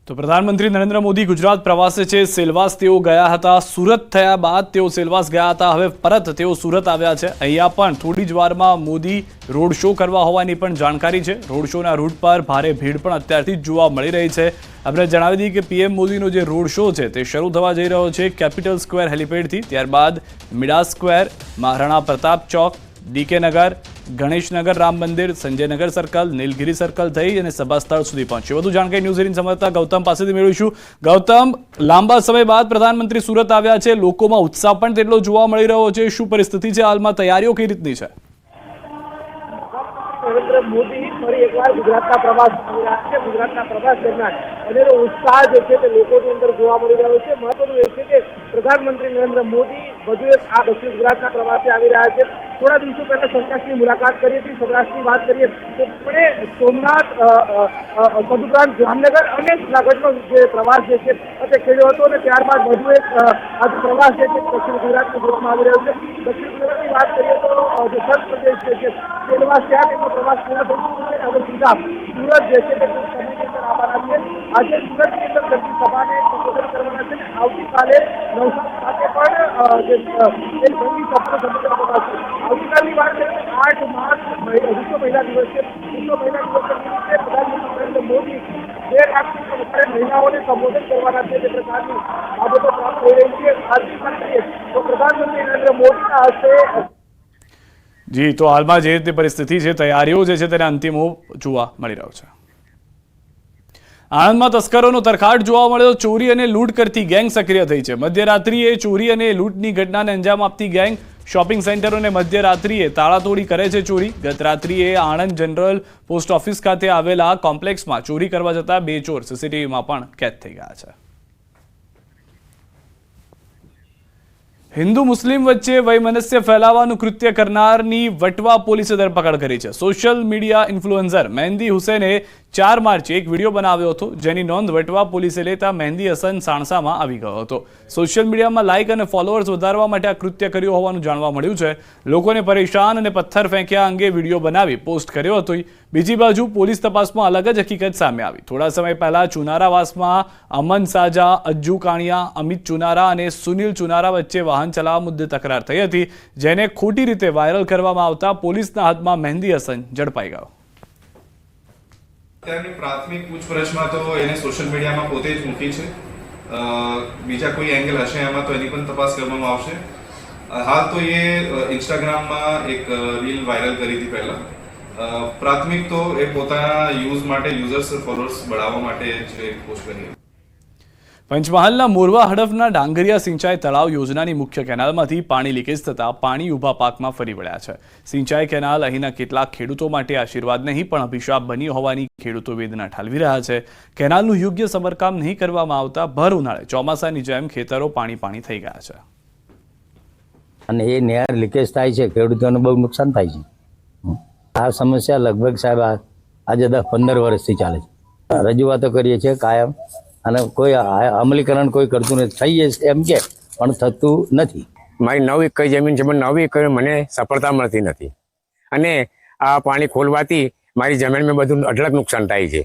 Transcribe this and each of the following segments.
તો પ્રધાનમંત્રી નરેન્દ્ર મોદી ગુજરાત પ્રવાસે છે। સેલવાસ તેઓ ગયા હતા। સુરત થયા બાદ તેઓ સેલવાસ ગયા હતા। હવે પરત તેઓ સુરત આવ્યા છે। અહીંયા પણ થોડી જ વારમાં મોદી રોડ શો કરવા હોવાની પણ જાણકારી છે। રોડ શોના રૂટ પર ભારે ભીડ પણ અત્યારથી જ જોવા મળી રહી છે। આપણે જણાવી દઈએ કે પીએમ મોદીનો જે રોડ શો છે તે શરૂ થવા જઈ રહ્યો છે કેપિટલ સ્ક્વેર હેલિપેડથી, ત્યારબાદ મિડા સ્ક્વેર, મહારાણા પ્રતાપ ચોક, ડીકે નગર, ગણેશનગર રામ મંદિર, સંજયનગર સર્કલ, નીલગિરી સર્કલ થઈ અને સભા સ્થળ સુધી પહોંચશે। વધુ જાણકારી ન્યૂઝ 18 સંવાદદાતા ગૌતમ પાસેથી મેળવીશું। ગૌતમ, લાંબા સમય બાદ પ્રધાનમંત્રી સુરત આવ્યા છે, લોકોમાં ઉત્સાહ પણ તેટલો જોવા મળી રહ્યો છે। શું પરિસ્થિતિ છે હાલમાં, તૈયારીઓ કઈ રીતની છે? નરેન્દ્ર મોદી ફરી એકવાર ગુજરાતના પ્રવાસ કરી રહ્યા છે। ગુજરાતના પ્રવાસ દરમિયાન અનેરો ઉત્સાહ જે છે તે લોકોની અંદર જોવા મળી રહ્યો છે। મહત્વનું એ છે કે પ્રધાનમંત્રી નરેન્દ્ર મોદી વધુ એક આ દક્ષિણ ગુજરાતના પ્રવાસે આવી રહ્યા છે। થોડા દિવસો પહેલા સૌરાષ્ટ્રની મુલાકાત કરી હતી। સૌરાષ્ટ્રની વાત કરીએ તો પણ સોમનાથ, તદુપરાંત જામનગર અને જૂનાગઢનો જે પ્રવાસ જે છે તે ખેડ્યો હતો અને ત્યારબાદ વધુ એક આ પ્રવાસ જે છે દક્ષિણ ગુજરાતમાં જોવામાં આવી રહ્યો છે। દક્ષિણ ગુજરાતની વાત કરીએ તો જે સર્વ પ્રદેશ જે છે સેલવાસ ત્યાં તેમનો પ્રવાસ પૂર્ણ થઈ ચૂક્યો છે। હવે સીધા સુરત જે છે તે ટૂંક સમયની અંદર આવવાના છે। આજે સુરતની અંદર કરતી સભાને સંબોધન કરવાના છે। આવતીકાલે નવસારી ખાતે પણ જે એક ભંગી સભાને સંબોધન કરવાના છે। આવતીકાલની વાત કરીએ તો 8 માર્ચ વિશ્વ મહિલા દિવસ છે। વિશ્વ મહિલા દિવસ નિમિત્તે પ્રધાનમંત્રી નરેન્દ્ર મોદી 2 લાખથી વધારે મહિલાઓને સંબોધન કરવાના છે। તે પ્રકારની બાબતો પ્રાપ્ત થઈ રહી છે। આજની વાત કરીએ તો પ્રધાનમંત્રી નરેન્દ્ર મોદીના હસ્તે જી, તો હાલમાં જે રીતે પરિસ્થિતિ છે, તૈયારીઓ જે છે તેને અંતિમો જોવા મળી રહ્યો છે। આણંદમાં તસ્કરોનો તરખાટ જોવા મળ્યો। ચોરી અને લૂંટ કરતી ગેંગ સક્રિય થઈ છે। મધ્યરાત્રિએ ચોરી અને લૂંટની ઘટનાને અંજામ આપતી ગેંગ શોપિંગ સેન્ટરોને મધ્યરાત્રિએ તાળાતોડી કરે છે ચોરી। ગત રાત્રિએ આણંદ જનરલ પોસ્ટ ઓફિસ ખાતે આવેલા કોમ્પ્લેક્સમાં ચોરી કરવા જતા 2 ચોર સીસીટીવીમાં પણ કેદ થઈ ગયા છે। હિન્દુ મુસ્લિમ વચ્ચે વૈમનસ્ય ફેલાવવાનું કૃત્ય કરનારની વટવા પોલીસે ધરપકડ કરી છે। સોશિયલ મીડિયા ઇન્ફ્લુએન્સર મહેંદી હુસૈને 4 માર્ચે એક વિડીયો બનાવ્યો હતો, જેની નોંધ વટવા પોલીસે લેતા મહેંદી હસન સાણસામાં આવી ગયો હતો। સોશિયલ મીડિયામાં લાઇક અને ફોલોઅર્સ વધારવા માટે આ કૃત્ય કર્યું હોવાનું જાણવા મળ્યું છે। લોકોને પરેશાન અને પથ્થર ફેંક્યા અંગે વિડીયો બનાવી પોસ્ટ કર્યો હતો। બીજી બાજુ પોલીસ તપાસમાં અલગ જ હકીકત સામે આવી। થોડા સમય પહેલા ચુનારાવાસમાં અમન સાજા, અજ્જુ કાણિયા, અમિત ચુનારા અને સુનિલ ચુનારા વચ્ચે વાહન ચલાવવા મુદ્દે તકરાર થઈ હતી, જેને ખોટી રીતે વાયરલ કરવામાં આવતા પોલીસના હાથમાં મહેંદી હસન ઝડપાઈ ગયો। અત્યારની પ્રાથમિક પૂછપરછમાં તો એને સોશિયલ મીડિયામાં પોતે જ મૂકી છે। બીજા કોઈ એંગલ હશે એમાં તો એની પણ તપાસ કરવામાં આવશે। હાલ તો એ ઇન્સ્ટાગ્રામમાં એક રીલ વાયરલ કરી હતી પહેલા। પ્રાથમિક તો એ પોતાના યુઝ માટે, યુઝર્સ ફોલોઅર્સ बढ़ाવવા માટે જ એક પોસ્ટ કરી। પંચમહાલના મોરવા હડફના ડાંગરિયા સિંચાઈ તળાવ યોજનાની મુખ્ય કેનાલમાંથી પાણી લીકેજ થતા પાણી ઊભા પાકમાં ફરી વળ્યા છે। સિંચાઈ કેનાલ અહીંના કેટલાક ખેડૂતો માટે આશીર્વાદ નહીં પણ અભિશાપ બની હોવાની ખેડૂતો વેદના ઠાલવી રહ્યા છે। કેનાલનું યોગ્ય સમારકામ નહીં કરવામાં આવતા ભર ઉનાળે ચોમાસાની જેમ ખેતરો પાણી પાણી થઈ ગયા છે અને એ નહેર લીકેજ થાય છે, ખેડૂતોને બહુ નુકસાન થાય છે। આ સમસ્યા લગભગ સાહેબ આજે 10-15 વર્ષથી ચાલે છે। રજૂઆતો કરીએ છીએ કાયમ અને કોઈ અમલીકરણ કોઈ કરતું નથી। થઈ જશે એમ કે પણ થતું નથી। મારી 9 એકર જમીન છે, પણ 9 એકર મને સફળતા મળતી નથી અને આ પાણી ખોલવાથી મારી જમીનમાં બધું અઢળક નુકસાન થાય છે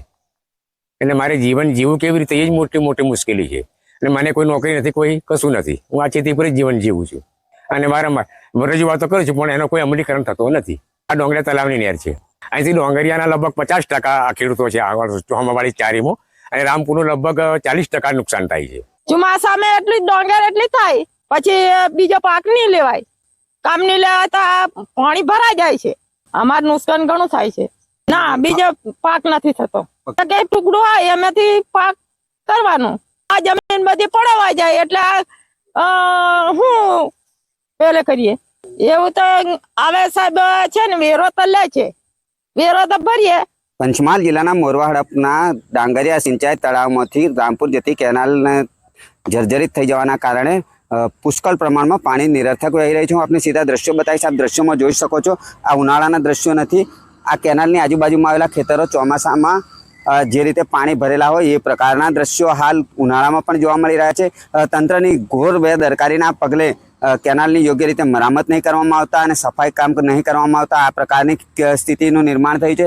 એટલે મારે જીવન જીવવું કેવી રીતે એ જ મોટી મુશ્કેલી છે। અને મને કોઈ નોકરી નથી, કોઈ કશું નથી। હું આ ખેતી પર જ જીવન જીવું છું અને વારંવાર રજૂઆતો કરું છું પણ એનો કોઈ અમલીકરણ થતો નથી। આ ડોંગરિયા તલાવની નહેર છે। અહીંથી ડોંગરિયાના લગભગ 50% આ ખેડૂતો છે ચોમાવાળી ચારીમાં અને રામપુરનું લગભગ 40% નુકસાન થાય છે। ચોમાસામાં એટલી ડોંગર એટલી થાય, પછી બીજો પાક નહીં લેવાય। કામ નહીં લેવાતા પાણી ભરાઈ જાય છે, અમારું નુકસાન ઘણું થાય છે। ના, બીજો પાક નથી થતો। કઈ ટુકડો હોય એમાંથી પાક કરવાનું। આ જમીન બધી પડાવાઈ જાય એટલે હું પેલે કરીએ એવું તો આવે સાહેબ છે ને, વેરો તો લે છે, વેરો તો ભરીએ। પંચમહાલ જિલ્લાના મોરવા હડફના ડાંગરિયા સિંચાઈ તળાવમાંથી રામપુર જતી કેનાલને જર્જરિત થઈ જવાના કારણે પુષ્કળ પ્રમાણમાં પાણી નિરર્થક રહી રહ્યું છે। હું આપને સીધા દ્રશ્યો બતાવીશ। આપ દ્રશ્યોમાં જોઈ શકો છો, આ ઉનાળાના દ્રશ્યો નથી। આ કેનાલની આજુબાજુમાં આવેલા ખેતરો ચોમાસામાં જે રીતે પાણી ભરેલા હોય એ પ્રકારના દ્રશ્યો હાલ ઉનાળામાં પણ જોવા મળી રહ્યા છે। તંત્રની ઘોર બેદરકારીના પગલે કેનાલની યોગ્ય રીતે મરામત નહીં કરવામાં આવતા અને સફાઈ કામ નહીં કરવામાં આવતા આ પ્રકારની સ્થિતિનું નિર્માણ થયું છે.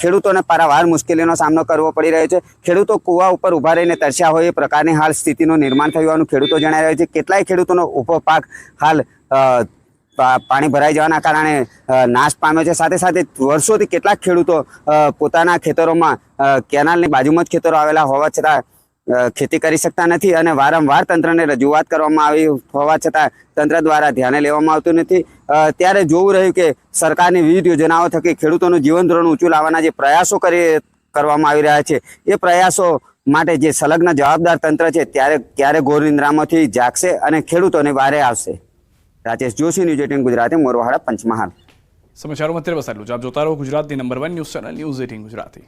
ખેડૂતોને પારાવાર મુશ્કેલીનો સામનો કરવો પડી રહ્યો છે. ખેડૂતો કૂવા ઉપર ઊભા રહીને તરસ્યા હોય એ પ્રકારની હાલ સ્થિતિનું નિર્માણ થયું હોવાનું ખેડૂતો જણાવી રહ્યા છે. કેટલાય ખેડૂતોનો ઊભો પાક હાલ પાણી ભરાઈ જવાના કારણે નાશ પામ્યો છે. સાથે સાથે વર્ષોથી કેટલાક ખેડૂતો પોતાના ખેતરોમાં કેનાલની બાજુમાં જ ખેતરો આવેલા હોવા છતાં ખેતી કરી શકતા નથી અને વારંવાર તંત્રને રજૂઆત કરવામાં આવી હોવા છતાં તંત્ર દ્વારા ધ્યાને લેવામાં આવતું નથી. ત્યારે જોવું રહ્યું કે સરકારની વિવિધ યોજનાઓ થકી ખેડૂતોનું જીવન ધોરણ ઊંચું લાવવાના જે પ્રયાસો કરવામાં આવી રહ્યા છે એ પ્રયાસો માટે જે સંલગ્ન જવાબદાર તંત્ર છે ક્યારે ઘોર નિંદ્રામાંથી જાગશે અને ખેડૂતોને વારે આવશે. રાજેશ જોશી, ન્યૂઝ 18 ગુજરાતી, મોરવાડા, પંચમહાલ. સમાચારોમાં અત્યારે બસ આટલું જ. આપ જોતા રહો ગુજરાતની number 1 news channel news 18 Gujarati.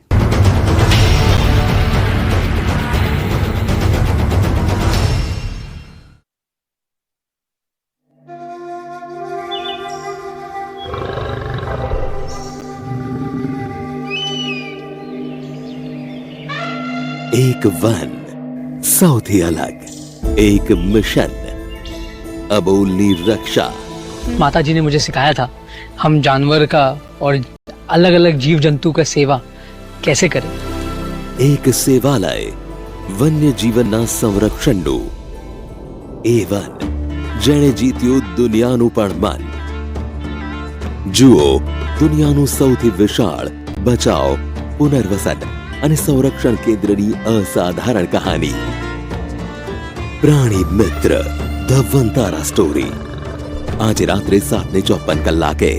एक वन सौथी अलग, एक मिशन अबोलनी रक्षा. माता जी ने मुझे सिखाया था हम जानवर का और अलग अलग जीव जंतु का सेवा कैसे करें. एक सेवालय वन्य जीवनना संरक्षणનું A1 જેણે જીત્યું દુનિયાનું પણ મન. જુઓ દુનિયાનું સૌથી વિશાળ બચાવ, પુનર્વસન અને સંરક્ષણ કેન્દ્રની અસાધારણ કહાની. પ્રાણી મિત્ર ધ વંતારા સ્ટોરી. આજે રાત્રે 7:54 કલાકે.